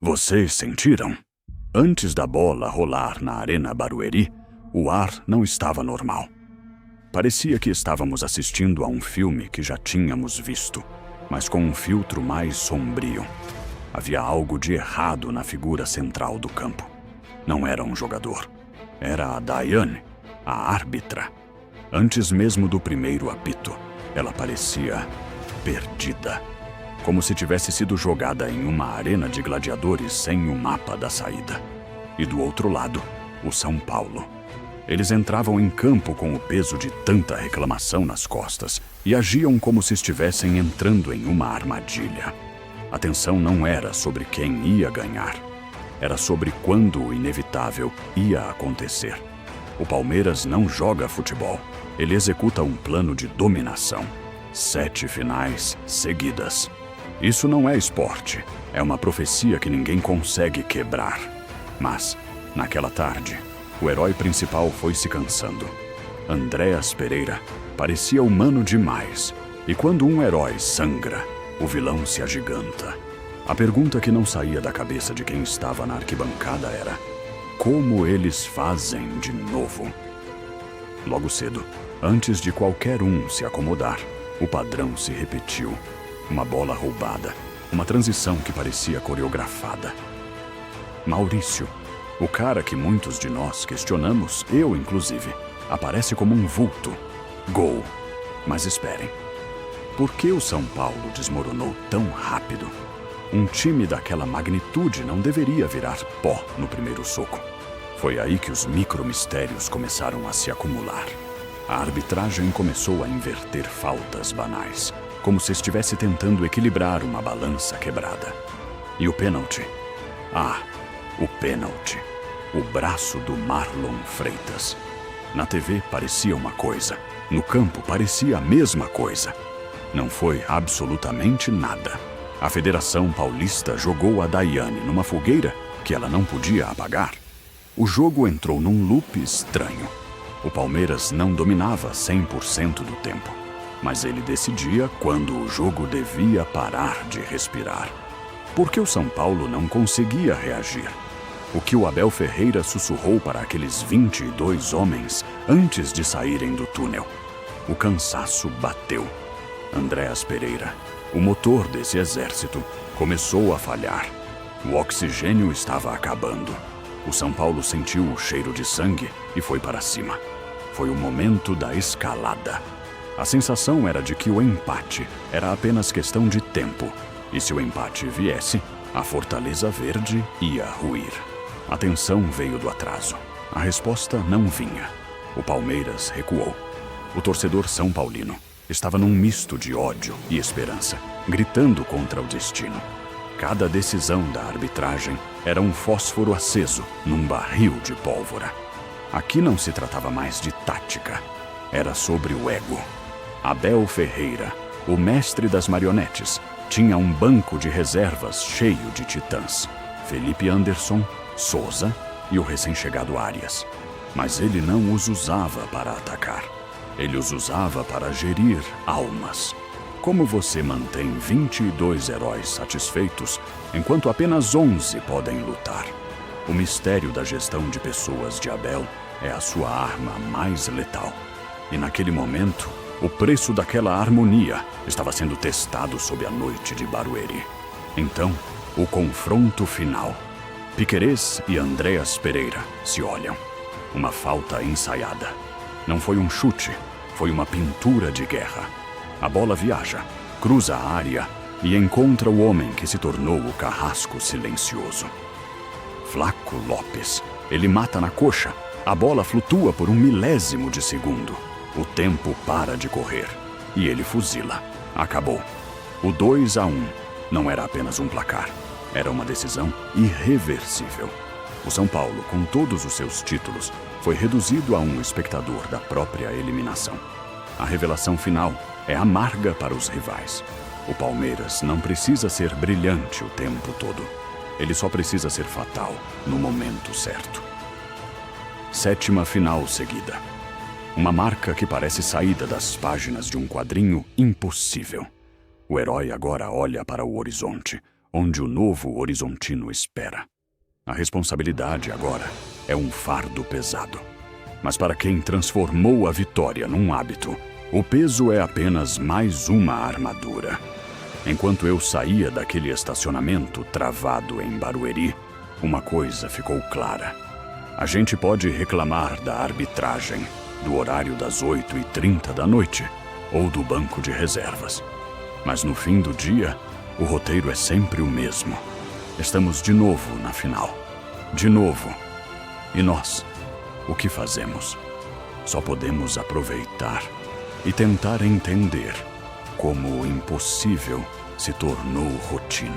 Vocês sentiram? Antes da bola rolar na Arena Barueri, o ar não estava normal. Parecia que estávamos assistindo a um filme que já tínhamos visto, mas com um filtro mais sombrio. Havia algo de errado na figura central do campo. Não era um jogador. Era a Daiane, a árbitra. Antes mesmo do primeiro apito, ela parecia perdida. Como se tivesse sido jogada em uma arena de gladiadores sem o mapa da saída. E do outro lado, o São Paulo. Eles entravam em campo com o peso de tanta reclamação nas costas e agiam como se estivessem entrando em uma armadilha. A tensão não era sobre quem ia ganhar. Era sobre quando o inevitável ia acontecer. O Palmeiras não joga futebol. Ele executa um plano de dominação. 7 finais seguidas. Isso não é esporte. É uma profecia que ninguém consegue quebrar. Mas, naquela tarde, o herói principal foi se cansando. Andréas Pereira parecia humano demais. E quando um herói sangra, o vilão se agiganta. A pergunta que não saía da cabeça de quem estava na arquibancada era: como eles fazem de novo? Logo cedo, antes de qualquer um se acomodar, o padrão se repetiu. Uma bola roubada, uma transição que parecia coreografada. Maurício, o cara que muitos de nós questionamos, eu inclusive, aparece como um vulto. Gol. Mas esperem. Por que o São Paulo desmoronou tão rápido? Um time daquela magnitude não deveria virar pó no primeiro soco. Foi aí que os micromistérios começaram a se acumular. A arbitragem começou a inverter faltas banais, como se estivesse tentando equilibrar uma balança quebrada. E o pênalti? Ah, o pênalti. O braço do Marlon Freitas. Na TV parecia uma coisa, no campo parecia a mesma coisa. Não foi absolutamente nada. A Federação Paulista jogou a Daiane numa fogueira que ela não podia apagar. O jogo entrou num loop estranho. O Palmeiras não dominava 100% do tempo, mas ele decidia quando o jogo devia parar de respirar. Por que o São Paulo não conseguia reagir? O que o Abel Ferreira sussurrou para aqueles 22 homens antes de saírem do túnel? O cansaço bateu. Andréas Pereira, o motor desse exército, começou a falhar. O oxigênio estava acabando. O São Paulo sentiu o cheiro de sangue e foi para cima. Foi o momento da escalada. A sensação era de que o empate era apenas questão de tempo. E se o empate viesse, a Fortaleza Verde ia ruir. A tensão veio do atraso. A resposta não vinha. O Palmeiras recuou. O torcedor são paulino estava num misto de ódio e esperança, gritando contra o destino. Cada decisão da arbitragem era um fósforo aceso num barril de pólvora. Aqui não se tratava mais de tática. Era sobre o ego. Abel Ferreira, o mestre das marionetes, tinha um banco de reservas cheio de titãs. Felipe Anderson, Souza e o recém-chegado Arias. Mas ele não os usava para atacar. Ele os usava para gerir almas. Como você mantém 22 heróis satisfeitos, enquanto apenas 11 podem lutar? O mistério da gestão de pessoas de Abel é a sua arma mais letal. E naquele momento, o preço daquela harmonia estava sendo testado sob a noite de Barueri. Então, o confronto final. Piquerez e Andréas Pereira se olham. Uma falta ensaiada. Não foi um chute, foi uma pintura de guerra. A bola viaja, cruza a área e encontra o homem que se tornou o carrasco silencioso. Flaco Lopes. Ele mata na coxa. A bola flutua por 1 milésimo de segundo. O tempo para de correr. E ele fuzila. Acabou. O 2-1 não era apenas um placar. Era uma decisão irreversível. O São Paulo, com todos os seus títulos, foi reduzido a um espectador da própria eliminação. A revelação final é amarga para os rivais. O Palmeiras não precisa ser brilhante o tempo todo. Ele só precisa ser fatal no momento certo. 7ª final seguida. Uma marca que parece saída das páginas de um quadrinho impossível. O herói agora olha para o horizonte, onde o novo horizontino espera. A responsabilidade agora é um fardo pesado. Mas para quem transformou a vitória num hábito, o peso é apenas mais uma armadura. Enquanto eu saía daquele estacionamento travado em Barueri, uma coisa ficou clara. A gente pode reclamar da arbitragem, do horário das 8h30 da noite ou do banco de reservas. Mas no fim do dia, o roteiro é sempre o mesmo. Estamos de novo na final. De novo. E nós, o que fazemos? Só podemos aproveitar e tentar entender como o impossível se tornou rotina.